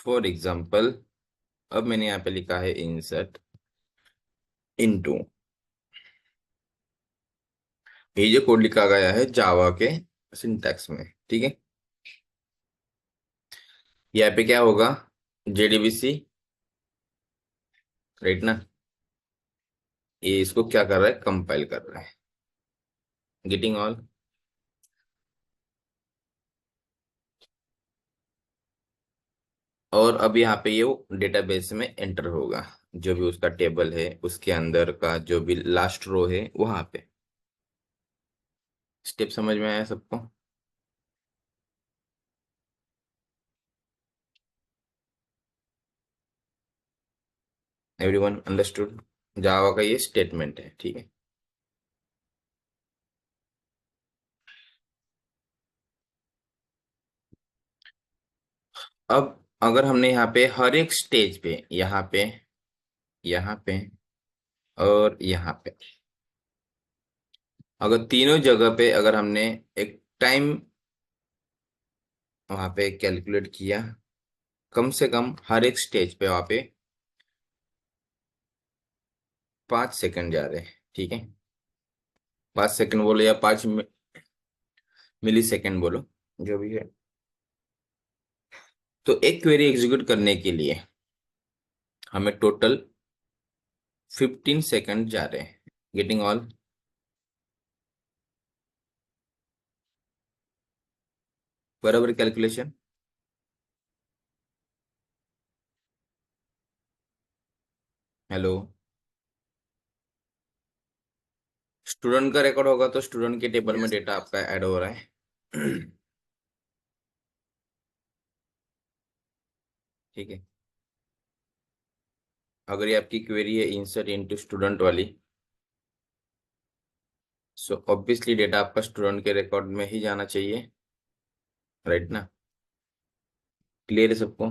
For example, अब मैंने यहाँ पे लिखा है इंसर्ट इनटू। ये जो कोड लिखा गया है जावा के सिंटैक्स में, ठीक है। यहाँ पे क्या होगा, जेडीबीसी, राइट ना। ये इसको क्या कर रहा है, कंपाइल कर रहा है। Getting all. और अब यहाँ पे ये डेटाबेस में एंटर होगा, जो भी उसका टेबल है उसके अंदर का जो भी लास्ट रो है वहां पे। स्टेप समझ में आया सबको? Everyone understood? जावा का ये स्टेटमेंट है, ठीक है। अब अगर हमने यहाँ पे हर एक स्टेज पे, यहाँ पे और यहाँ पे, अगर तीनों जगह पे अगर हमने एक टाइम वहां पे कैलकुलेट किया, कम से कम हर एक स्टेज पे वहां पे 5 सेकंड जा रहे हैं, ठीक है। 5 सेकंड बोलो या 5 मिली सेकंड बोलो, जो भी है। तो एक क्वेरी एग्जीक्यूट करने के लिए हमें टोटल 15 सेकंड जा रहे हैं। Getting all? बराबर कैलकुलेशन। हेलो। स्टूडेंट का रिकॉर्ड होगा तो स्टूडेंट के टेबल में डेटा आपका ऐड हो रहा है। ठीक है। अगर ये आपकी क्वेरी है इंसर्ट इनटू स्टूडेंट वाली, सो ऑब्वियसली डेटा आपका स्टूडेंट के रिकॉर्ड में ही जाना चाहिए, राइट ना। क्लियर है सबको?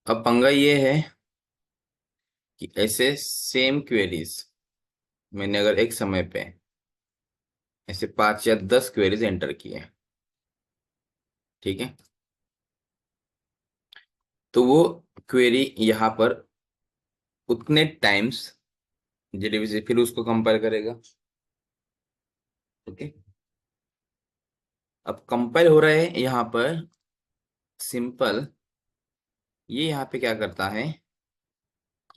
अब पंगा ये है कि ऐसे सेम क्वेरीज मैंने अगर एक समय पे ऐसे 5 या 10 क्वेरीज एंटर किए, ठीक है, तो वो क्वेरी यहाँ पर उतने टाइम्स जेडीबीसी फिर उसको कंपेयर करेगा। ओके। अब कंपेयर हो रहा है यहाँ पर सिंपल, ये यहाँ पे क्या करता है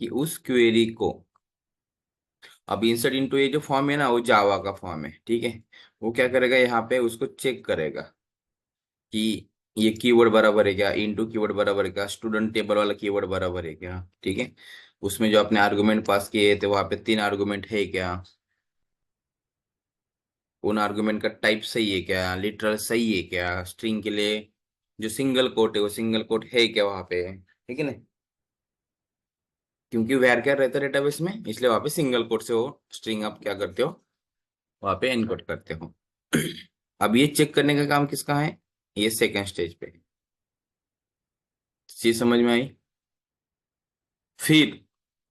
कि उस क्वेरी को, अब इंसर्ट इनटू ये जो फॉर्म है ना वो जावा का फॉर्म है, ठीक है। वो क्या करेगा यहाँ पे उसको चेक करेगा कि ये कीवर्ड बराबर है क्या, इनटू कीवर्ड बराबर है क्या, स्टूडेंट टेबल वाला कीवर्ड बराबर है क्या, ठीक है। उसमें जो आपने आर्गुमेंट पास किए थे वहां पे 3 आर्गुमेंट है क्या, उन आर्गुमेंट का टाइप सही है क्या, लिटरल सही है क्या, स्ट्रिंग के लिए जो सिंगल कोट है वो सिंगल कोट है क्या वहां पे, ठीक है ना। क्योंकि वैर क्या रहता है डेटाबेस में, इसलिए वहां पे सिंगल कोट से वो स्ट्रिंग आप क्या करते हो, वहां पे इनकोड करते हो। अब ये चेक करने का काम किसका है, ये सेकेंड स्टेज पे। चीज समझ में आई? फिर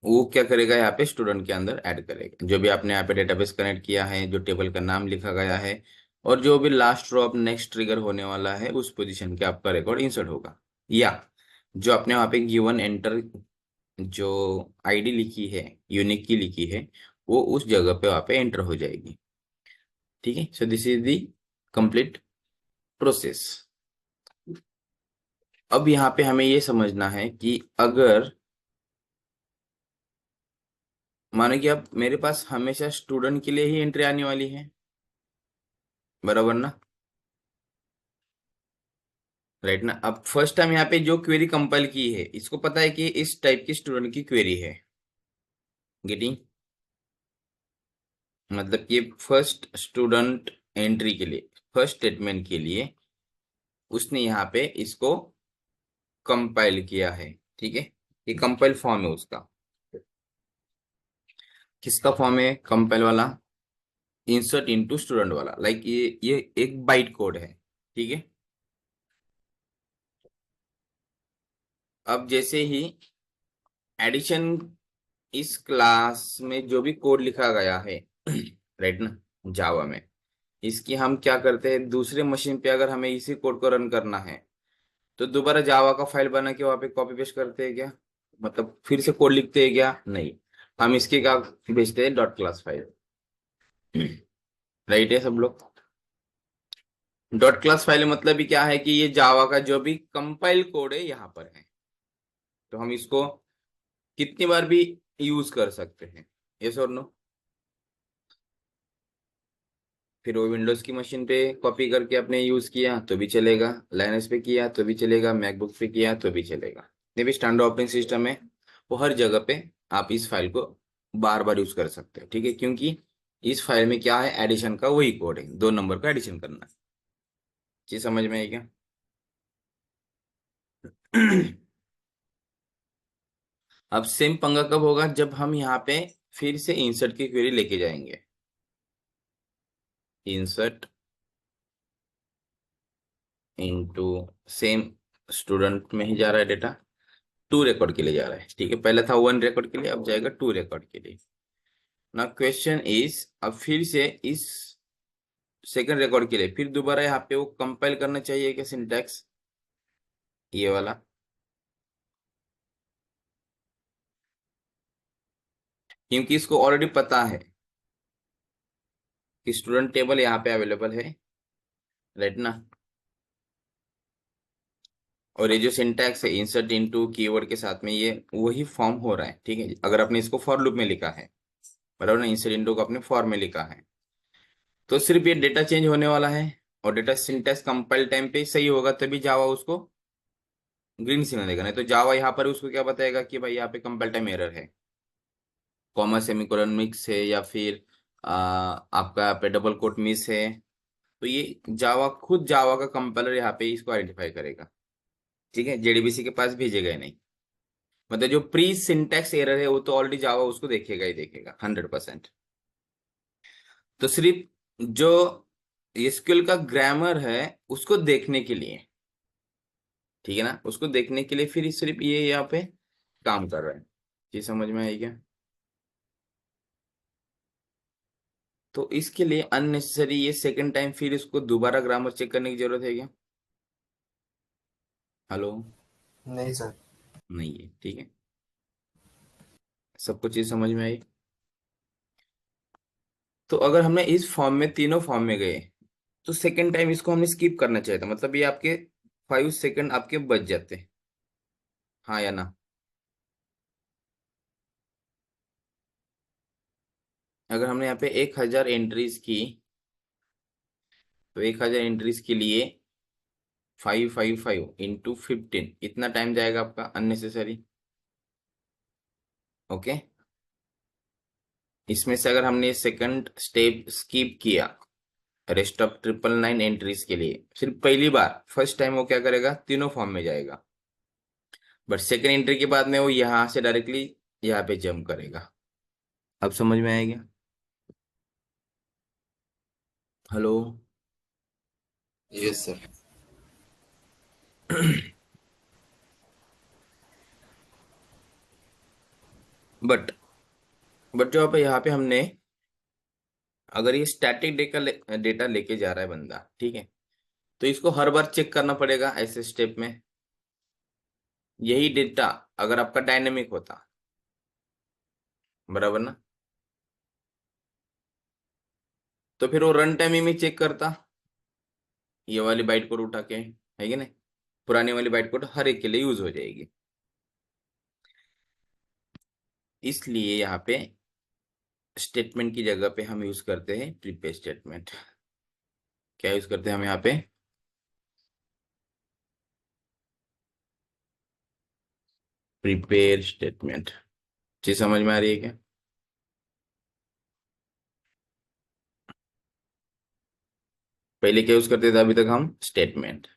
वो क्या करेगा, यहाँ पे स्टूडेंट के अंदर ऐड करेगा जो भी आपने यहाँ पे डेटाबेस कनेक्ट किया है, जो टेबल का नाम लिखा गया है, और जो भी लास्ट रो अब नेक्स्ट ट्रिगर होने वाला है उस पोजीशन के आपका रिकॉर्ड इंसर्ट होगा। या जो आपने वहाँ पे गिवन एंटर जो आईडी लिखी है, यूनिक की लिखी है, वो उस जगह पे वहाँ पे एंटर हो जाएगी। ठीक है। So this is the complete process. अब यहाँ पे हमें ये समझना है कि अगर मानो कि अब मेरे पास हमेशा स्टूडेंट के लिए ही एंट्री आने वाली है, बराबर ना, राइट ना। अब फर्स्ट टाइम यहाँ पे जो क्वेरी कंपाइल की है इसको पता है कि इस टाइप की स्टूडेंट की क्वेरी है। गेटिंग? मतलब कि फर्स्ट स्टूडेंट एंट्री के लिए, फर्स्ट स्टेटमेंट के लिए उसने यहाँ पे इसको कंपाइल किया है, ठीक है। ये कंपाइल फॉर्म है उसका। किसका फॉर्म है कंपाइल वाला? इंसर्ट इनटू स्टूडेंट वाला। लाइक ये एक बाइट कोड है, ठीक है। अब जैसे ही एडिशन इस क्लास में जो भी कोड लिखा गया है, राइट ना, जावा में, इसकी हम क्या करते हैं दूसरे मशीन पे अगर हमें इसी कोड को रन करना है तो दोबारा जावा का फाइल बना के वहां पे कॉपी पेस्ट करते हैं क्या? मतलब फिर से कोड लिखते हैं क्या? नहीं, हम इसके क्या भेजते हैं, डॉट क्लास फाइल। राइट है सब लोग? डॉट क्लास फाइल मतलब ही क्या है कि ये जावा का जो भी कंपाइल कोड है यहाँ पर है, तो हम इसको कितनी बार भी यूज कर सकते हैं। यस और नो? फिर वो विंडोज की मशीन पे कॉपी करके आपने यूज किया तो भी चलेगा, लाइनक्स पे किया तो भी चलेगा, मैकबुक पे किया तो भी चलेगा। ये भी स्टैंडर्ड ऑपरेटिंग सिस्टम है, वो हर जगह पे आप इस फाइल को बार बार यूज कर सकते हैं। ठीक है, क्योंकि इस फाइल में क्या है, एडिशन का वही कोड है, 2 नंबर का एडिशन करना है। चीज समझ में आई क्या? अब सेम पंगा कब होगा, जब हम यहाँ पे फिर से इंसर्ट की क्वेरी लेके जाएंगे। इंसर्ट इनटू सेम स्टूडेंट में ही जा रहा है डेटा, 2 रिकॉर्ड के लिए जा रहा है। ठीक है, पहले था 1 रिकॉर्ड के लिए, अब जाएगा 2 रिकॉर्ड के लिए। ना क्वेश्चन इज, अब फिर से इस सेकंड रिकॉर्ड के लिए फिर दोबारा यहाँ पे वो कंपाइल करना चाहिए क्या सिंटैक्स, ये वाला? क्योंकि इसको ऑलरेडी पता है कि स्टूडेंट टेबल यहाँ पे अवेलेबल है, राइट ना? और ये जो सिंटैक्स है इंसर्ट इनटू कीवर्ड के साथ में, ये वही फॉर्म हो रहा है। ठीक है, अगर आपने इसको फॉर लूप में लिखा है, बराबर ना, इंसर्ट इनटू को आपने फॉर में लिखा है, तो सिर्फ ये डेटा चेंज होने वाला है। और डेटा सिंटैक्स कंपाइल टाइम पे सही होगा तभी जावा उसको ग्रीन सिग्नल देगा, नहीं तो जावा यहाँ पर उसको क्या बताएगा कि भाई यहाँ पे कंपाइल टाइम एरर है, कॉमा सेमीकोलन मिक्स है, या फिर आपका यहाँ पे डबल कोट मिस है। तो ये जावा, खुद जावा का कंपाइलर यहाँ पे इसको आइडेंटिफाई करेगा। ठीक है, जेडीबीसी के पास भेजेगा ही नहीं। मतलब जो प्री सिंटैक्स एरर है वो तो ऑलरेडी जावा उसको देखेगा ही देखेगा 100%। तो सिर्फ जो एसक्यूएल का ग्रामर है उसको देखने के लिए, ठीक है ना, उसको देखने के लिए फिर सिर्फ ये यहाँ पे काम कर रहा है। जी समझ में आई क्या? तो इसके लिए अननेसेसरी ये सेकंड टाइम फिर इसको दोबारा ग्रामर चेक करने की जरूरत है क्या? हेलो? नहीं सर। नहीं है, ठीक है। सबको चीज समझ में आई? तो अगर हमने इस फॉर्म में, तीनों फॉर्म में गए, तो सेकंड टाइम इसको हमने स्किप करना चाहिए था, मतलब ये आपके 5 सेकंड आपके बच जाते। हाँ या ना? अगर हमने यहाँ पे 1000 एंट्रीज की, तो 1000 एंट्रीज के लिए 555 × 15 इतना टाइम जाएगा आपका अननेसेसरी। ओके, इसमें से अगर हमने सेकंड स्टेप स्किप किया, रेस्ट ऑफ 999 एंट्रीज के लिए, सिर्फ पहली बार फर्स्ट टाइम वो क्या करेगा, तीनों फॉर्म में जाएगा। बट सेकंड एंट्री के बाद में वो यहाँ से डायरेक्टली यहाँ पे जंप करेगा। अब समझ में आएगा? Hello? Yes sir. But but जो अब यहाँ पे हमने, अगर ये स्टैटिक डेटा लेके जा रहा है बंदा, ठीक है, तो इसको हर बार चेक करना पड़ेगा ऐसे स्टेप में। यही डेटा अगर आपका डायनेमिक होता, बराबर ना, तो फिर वो रन टाइम में चेक करता, ये वाली बाइट कोड उठा के, है कि नहीं? पुरानी वाली बाइट कोड हर एक के लिए यूज हो जाएगी। इसलिए यहाँ पे स्टेटमेंट की जगह पे हम यूज करते हैं प्रीपेड स्टेटमेंट। क्या यूज करते हैं हम यहाँ पे? Prepaid statement. चीज समझ में आ रही है क्या? पहले क्या यूज करते थे अभी तक हम? स्टेटमेंट।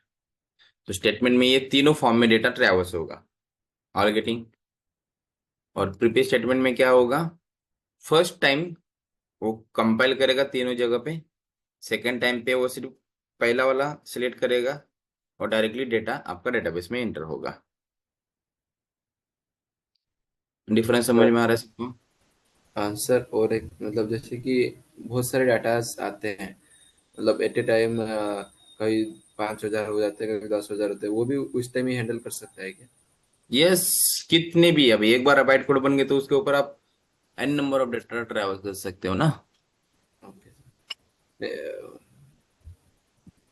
तो स्टेटमेंट में ये तीनों फॉर्म में डेटा ट्रैवर्स होगा, ऑल गेटिंग? और प्रीपेड स्टेटमेंट में क्या होगा, फर्स्ट टाइम वो कंपाइल करेगा तीनों जगह पे, सेकेंड टाइम पे वो सिर्फ पहला वाला सिलेक्ट करेगा, और डायरेक्टली डेटा आपका डेटाबेस में एंटर होगा। डिफरेंस समझ में आ रहा है सबको? आंसर और एक मतलब जैसे कि बहुत सारे डाटास आते हैं, मतलब एट ए टाइम कभी 5,000 हो जाते हैं, कभी 10,000 होते हैं, वो भी उस टाइम ही हैंडल कर सकता है क्या? यस, कितने भी, अभी एक बार बाइट कोड बन गए तो उसके ऊपर आप n number of data travel कर सकते हो ना। ओके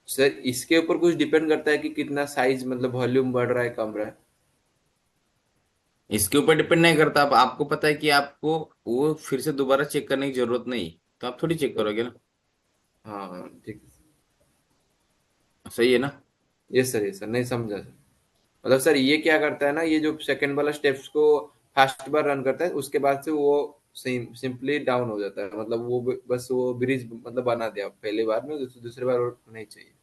सर, इसके ऊपर कुछ डिपेंड करता है कि कितना साइज, मतलब वॉल्यूम बढ़ रहा है कम रहा है? इसके ऊपर डिपेंड नहीं करता। अब आपको पता है कि आपको वो फिर से दोबारा चेक करने की जरूरत नहीं, तो आप थोड़ी चेक ओ, करोगे ना। हाँ हाँ ठीक है। सही है ना। ये सर नहीं समझा सर। मतलब सर ये क्या करता है ना, ये जो सेकंड वाला स्टेप्स को फर्स्ट बार रन करता है, उसके बाद से वो सिंपली डाउन हो जाता है, मतलब वो बस वो ब्रिज मतलब बना दिया पहली बार में, दूसरी बार और नहीं चाहिए।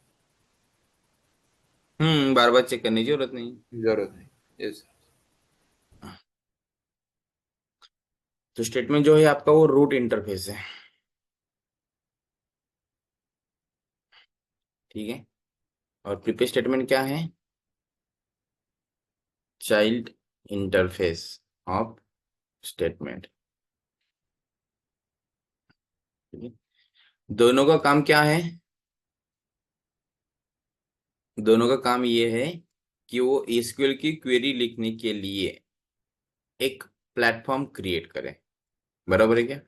बार बार चेक करने की जरूरत नहीं। जरूरत नहीं। यस। तो स्टेटमेंट जो है आपका वो रूट इंटरफेस है। ठीक है। और प्रीपेड स्टेटमेंट क्या है? Child interface of statement. ठीक है। दोनों का काम क्या है? दोनों का काम ये है कि वो एसक्यूएल की क्वेरी लिखने के लिए एक प्लेटफॉर्म क्रिएट करें। बराबर है क्या?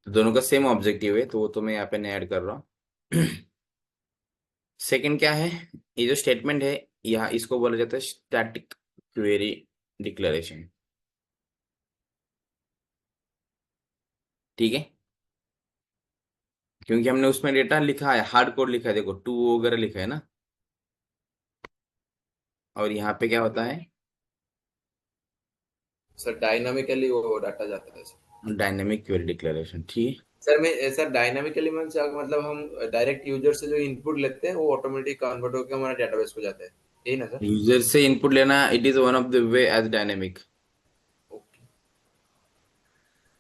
तो दोनों का सेम ऑब्जेक्टिव है, तो वो तो मैं यहाँ पे नहीं ऐड कर रहा हूँ। सेकंड क्या है? ये जो स्टेटमेंट है, यहाँ इसको बोला जाता है स्टैटिक क्वेरी डिक्लेरेशन। ठीक है। क्योंकि हमने उसमें डेटा लिखा है, हार्ड कोड लिखा है, देखो टू वगैरह लिखा है ना। और यहाँ पे क्या होता है? सर डायनामिकली वो डाटा जाता है सर। Dynamic query declaration. ठीक सर डायनामिकली मतलब हम डायरेक्ट यूजर से जो इनपुट लेते हैं वो ऑटोमेटिक कन्वर्ट होकर हमारा डेटाबेस को जाता है, यही ना सर? है। यूजर से इनपुट लेना, it is one of the way as dynamic. Okay.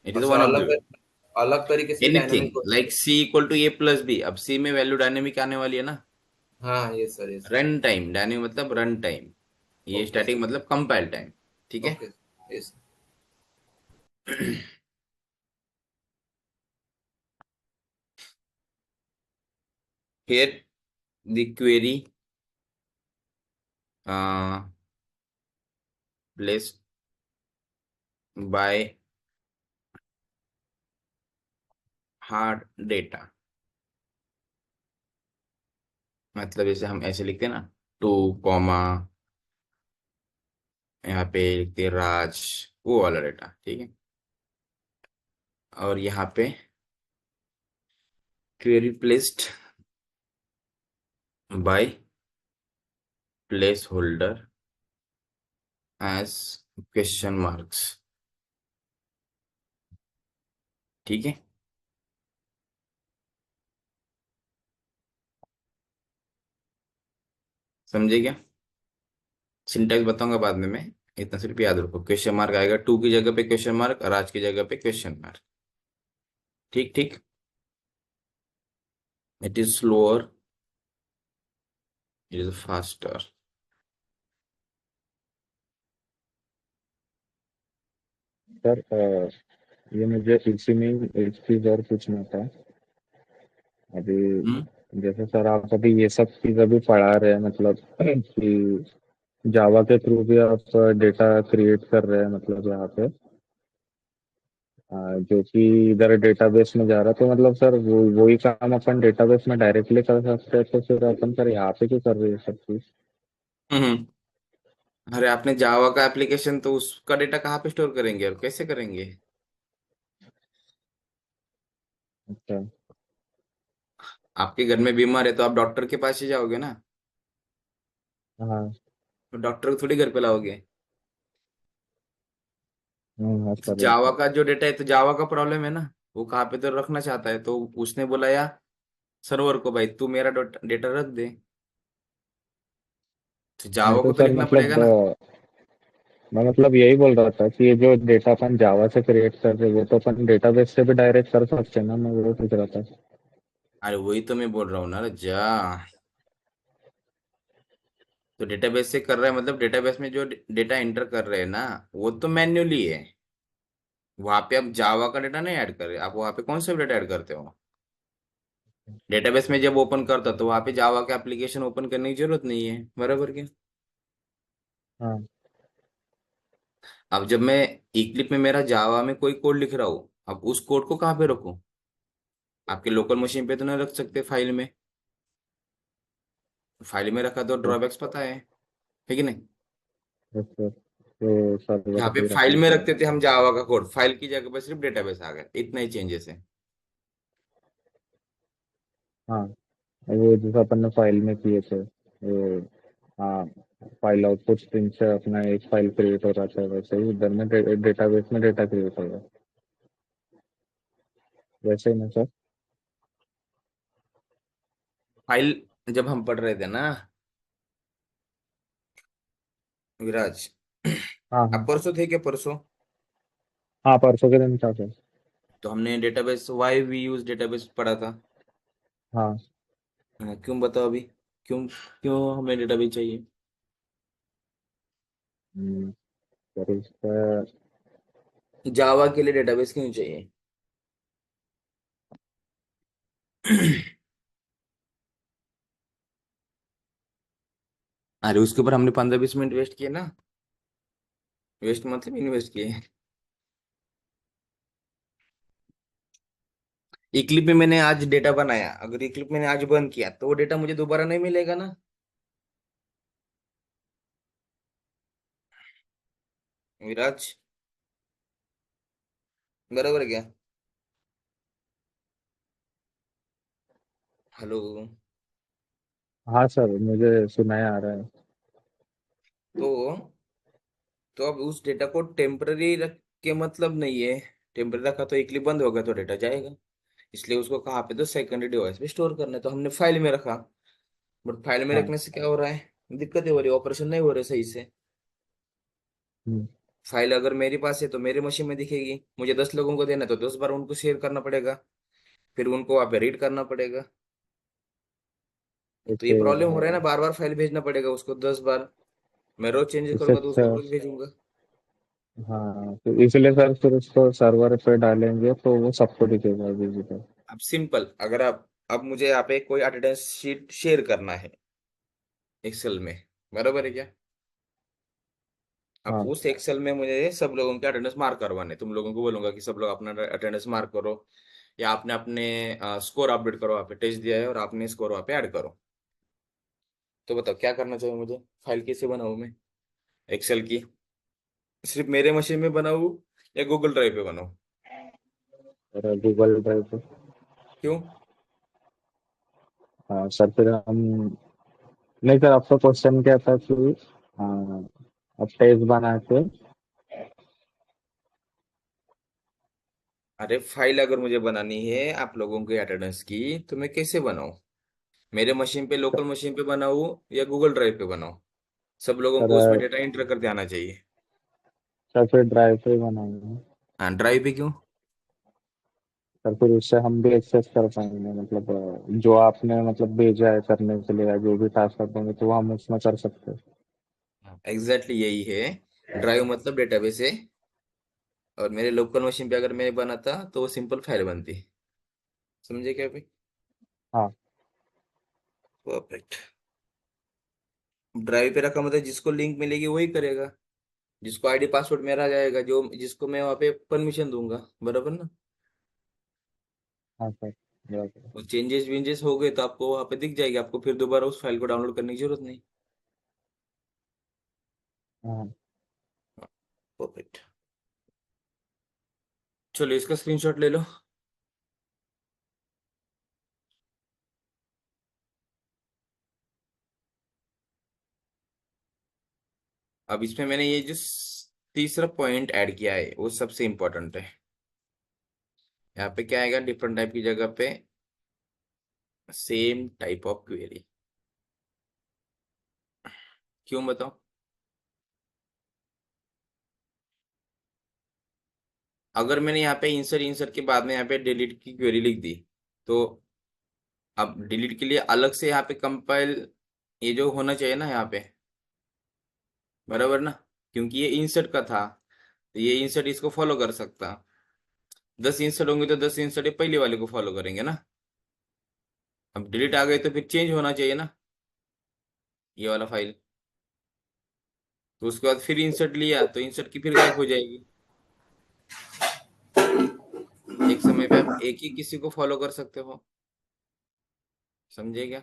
It is और one sir of the way. अलग तरीके से भी एनीथिंग डायनामिक हो सकता like C equal to A plus B, अब सी में वैल्यू डायनेमिक आने वाली है ना। है? हाँ ये सर, ये सर। रन टाइम डायनेमिक मतलब रन टाइम, ये ओके स्टैटिक सर। मतलब कंपाइल टाइम। ठीक है। ओके। ये सर। फिर the query place by hard data, मतलब जैसे हम ऐसे लिखते हैं ना, टू कॉमा, यहाँ पे लिखते हैं राज, वो वाला डेटा। ठीक है। और यहाँ पे query placed by placeholder as question marks. ठीक है। समझे क्या? सिंटैक्स बताऊंगा बाद में मैं, इतना सिर्फ याद रखो। क्वेश्चन मार्क आएगा, टू की जगह पे क्वेश्चन मार्क और आज की जगह पे क्वेश्चन मार्क। ठीक ठीक। It is slower, it is faster. Sir ये मुझे इसी में एक चीज और पूछना था हम्म अभी। जैसे सर आप अभी ये सब चीज अभी पढ़ा रहे हैं, मतलब कि जावा के थ्रू भी आप डेटा क्रिएट कर रहे हैं, मतलब यहाँ पे जो कि इधर डेटाबेस में जा रहा है, तो मतलब सर वो वही काम अपन डेटाबेस में डायरेक्टली कर सकते हैं, तो फिर अपन सर यहाँ पे क्यों कर रहे हैं सब चीज? हम्म। अरे आपने जावा का एप्लीकेशन, तो उसका डेटा कहाँ पे स्टोर करेंगे और कैसे करेंगे? अच्छा। आपके घर में बीमार है तो आप डॉक्टर के पास ही जाओगे ना। हाँ तो डॉक्टर को थोड़ी घर पे लाओगे। हाँ हाँ तो सर, जावा का जो डेटा है, तो जावा का प्रॉब्लम है ना, वो कहाँ पे तो रखना चाहता है, तो उसने बुलाया सर्वर को, भाई तू मेरा डेटा रख दे। तो नहीं जावा तो को तो सर लिखना पड़ेगा मतलब ना। मैं मतलब यही बोल रहा था कि ये जो डेटा अपन जावा से क्रिएट कर रहे हैं, वो तो अपन डेटाबेस से भी डायरेक्ट कर सकते हैं ना, मैं वो पूछ रहा था। अरे वही तो मैं बोल रहा हूँ ना जा। तो डेटाबेस से कर रहा है मतलब डेटाबेस में जो डेटा एंटर कर रहे हैं ना, वो तो मैन्युअली है। वहां पे आप जावा का डेटा नहीं ऐड कर रहे, आप वहां पे कौन सा डेटा ऐड करते हो? डेटाबेस में जब ओपन करता तो वहां पे जावा का एप्लीकेशन ओपन करने की जरूरत नहीं है, बराबर क्या? हाँ। अब जब मैं इक्लिप में मेरा जावा में कोई कोड लिख रहा हूँ, अब उस कोड को कहाँ पे रखूँ? आपके लोकल मशीन पे तो नहीं रख सकते, फाइल में। फाइल में रखा तो तो ड्रॉबैक्स पता है कि नहीं? फिर तो यहाँ सर्वर पे पे ही फाइल रखना में पड़ेगा। रखते थे हम जावा का कोड, फाइल की जगह पर सिर्फ डेटाबेस आ गया, इतना ही चेंजेस है। हाँ, वो जैसे अपन ने फाइल में किए थे वो। हाँ, फाइल आउटपुट स्ट्रिंग से अपना एक फाइल क्रिएट हो जाता है, वैसे ही इधर में डेटाबेस में डेटा क्रिएट होगा, वैसे ही ना सर? फाइल जब हम पढ़ रहे थे ना विराज, हाँ अब हाँ। परसों थे क्या, परसों? हाँ, परसों के दिन था सर। तो हमने database, why we use database पढ़ा था। हाँ। हाँ, क्यों बताओ अभी, क्यों क्यों हमें डेटाबेस चाहिए? सर इसका जावा के लिए डेटाबेस क्यों चाहिए? अरे उसके ऊपर हमने 15-20 मिनट वेस्ट किए ना। वेस्ट मतलब इन्वेस्ट किए। इक्लिप में मैंने आज डेटा बनाया, अगर इक्लिप मैंने आज बंद किया तो वो डेटा मुझे दोबारा नहीं मिलेगा ना, विराज, बराबर क्या? हेलो। हाँ सर, मुझे सुनाया आ रहा है। तो अब उस डेटा को टेम्पररी रख के मतलब नहीं है। टेम्पररी रखा तो इक्लिप बंद होगा तो डेटा जाएगा। इसलिए उसको कहाँ पे, तो सेकेंडरी डिवाइस पे स्टोर करना है, तो हमने फाइल में रखा। बट फाइल में हाँ। रखने से क्या हो रहा है, दिक्कतें हो रही है, ऑपरेशन नहीं हो रहे सही से। हम्म, फाइल अगर मेरे पास है तो मेरे मशीन में दिखेगी, मुझे 10 लोगों को देना है तो 10 बार उनको शेयर करना पड़ेगा, फिर उनको वहाँ पे रीड करना पड़ेगा। तो ये इससे प्रॉब्लम हो रहा है ना, बार बार फाइल भेजना पड़ेगा उसको 10 बार। मैं रोज चेंजेस इससे करूंगा तो अच्छा। उसको रोज भेजूंगा। हाँ, तो इसलिए सर फिर उसको सर्वर पे डालेंगे तो वो सबको दिखेगा विजिबल। अब सिंपल, अगर आप, अब मुझे यहाँ पे कोई अटेंडेंस शीट शेयर करना है एक्सेल में, बराबर है क्या? अब हाँ। उस एक्सेल में मुझे सब लोगों के अटेंडेंस मार्क करवाने, तुम लोगों को बोलूंगा कि सब लोग अपना अटेंडेंस मार्क करो, या आपने अपने स्कोर अपडेट करो, वहाँ पे टेस्ट दिया है और आपने स्कोर वहाँ पे ऐड करो। तो बताओ क्या करना चाहिए मुझे, फाइल कैसे बनाऊँ मैं एक्सेल की? सिर्फ मेरे मशीन में बनाऊँ या गूगल ड्राइव पे बनाऊँ? और गूगल ड्राइव पे। क्यों? हाँ सर, फिर हम नहीं सर, आपका क्वेश्चन क्या था कि हाँ, अब टेस्ट बना के। अरे फाइल अगर मुझे बनानी है आप लोगों के अटेंडेंस की, तो मैं कैसे बनाऊँ? मेरे मशीन पे, लोकल मशीन पे बनाऊँ या गूगल ड्राइव पे बनाऊँ? सब लोगों को उसमें सर डेटा एंटर करके आना चाहिए। सर फिर ड्राइव पे ही बनाएंगे। हाँ, ड्राइव पे क्यों? सर फिर उससे हम भी एक्सेस कर पाएंगे, मतलब जो आपने मतलब भेजा है करने के लिए या जो भी टास्क कर देंगे तो वो हम उसमें कर सकते हैं। एग्जैक्टली यही है, ड्राइव मतलब डेटाबेस है। और मेरे लोकल मशीन पे अगर मैं बनाता तो वो सिंपल फाइल बनती। समझे क्या भाई? हाँ। परफेक्ट। ड्राइव पे रखा मतलब जिसको लिंक मिलेगी वही करेगा, जिसको आईडी पासवर्ड मेरा जाएगा, जो जिसको मैं वहाँ पे परमिशन दूंगा, बराबर ना? हाँ सर, बराबर। वो चेंजेस वेंजेस हो गए तो आपको वहाँ पे दिख जाएगी, आपको फिर दोबारा उस फाइल को डाउनलोड करने की जरूरत नहीं। हाँ परफेक्ट। चलो इसका स्क्रीनशॉट ले लो। अब इसमें मैंने ये जो तीसरा पॉइंट ऐड किया है वो सबसे इम्पोर्टेंट है। यहाँ पे क्या आएगा, डिफरेंट टाइप की जगह पे सेम टाइप ऑफ क्वेरी। क्यों बताओ? अगर मैंने यहाँ पे इंसर्ट इंसर्ट के बाद में यहाँ पे डिलीट की क्वेरी लिख दी, तो अब डिलीट के लिए अलग से यहाँ पे कंपाइल ये जो होना चाहिए ना यहाँ पे, बराबर ना? क्योंकि ये इंसर्ट का था, तो ये इंसर्ट इसको फॉलो कर सकता। 10 इंसर्ट होंगे तो 10 इंसर्ट ये पहले वाले को फॉलो करेंगे ना। अब डिलीट आ गए तो फिर चेंज होना चाहिए ना ये वाला फाइल। तो उसके बाद फिर इंसर्ट लिया तो इंसर्ट की फिर गायब हो जाएगी। एक समय पे आप एक ही किसी को फॉलो कर सकते हो। समझे क्या?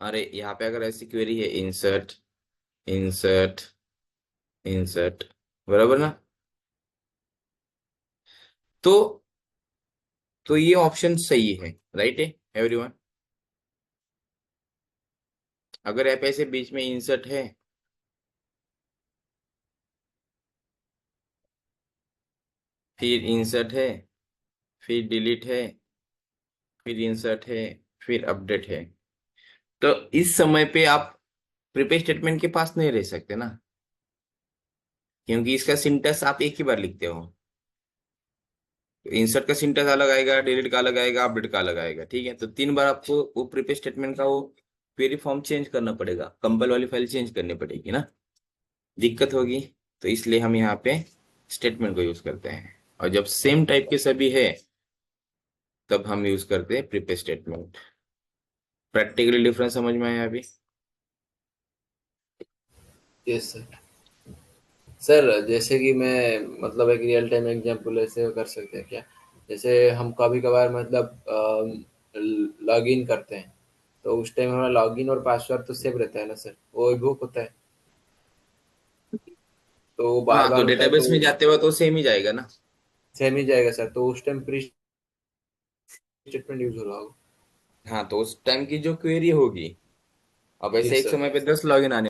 अरे यहाँ पे अगर ऐसी क्वेरी है, इंसर्ट इंसर्ट इंसर्ट, बराबर ना? तो ये ऑप्शन सही है, राइट है एवरीवन? अगर ऐप ऐसे बीच में इंसर्ट है, फिर इंसर्ट है, फिर डिलीट है, फिर इंसर्ट है, फिर अपडेट है, तो इस समय पे आप प्रीपेज स्टेटमेंट के पास नहीं रह सकते ना, क्योंकि इसका सिंटेक्स आप एक ही बार लिखते हो। इंसर्ट का सिंटेक्स अलग आएगा, डिलीट का अलग आएगा, अपडेट का अलग आएगा, ठीक है? तो 3 बार आपको वो प्रीपेज स्टेटमेंट का वो क्वेरी फॉर्म चेंज करना पड़ेगा, कंपाइल वाली फाइल चेंज करनी पड़ेगी ना, दिक्कत होगी। तो इसलिए हम यहाँ पे स्टेटमेंट को यूज करते हैं, और जब सेम टाइप के सभी है तब हम यूज करते हैं प्रीपेज स्टेटमेंट। प्रैक्टिकली डिफरेंस समझ में आया अभी? Yes sir. सर जैसे कि मैं मतलब एक रियल टाइम एग्जांपल ऐसे कर सकते हैं क्या? जैसे हम कभी कभार मतलब लॉग इन करते हैं, तो उस टाइम हमारा लॉगिन और पासवर्ड तो सेव रहता है ना सर, वो इवोक होता है, तो वो बार हाँ, तो बार होता है तो डेटाबेस में जाते हुए तो सेम ही जाएगा ना। सेम ही जाएगा सर, तो उस टाइम प्री स्टेटमेंट यूज हो रहा होगा। हाँ, तो उस टाइम की जो क्वेरी होगी, अब ऐसे यस एक सर। समय पे 10 लॉगिन आने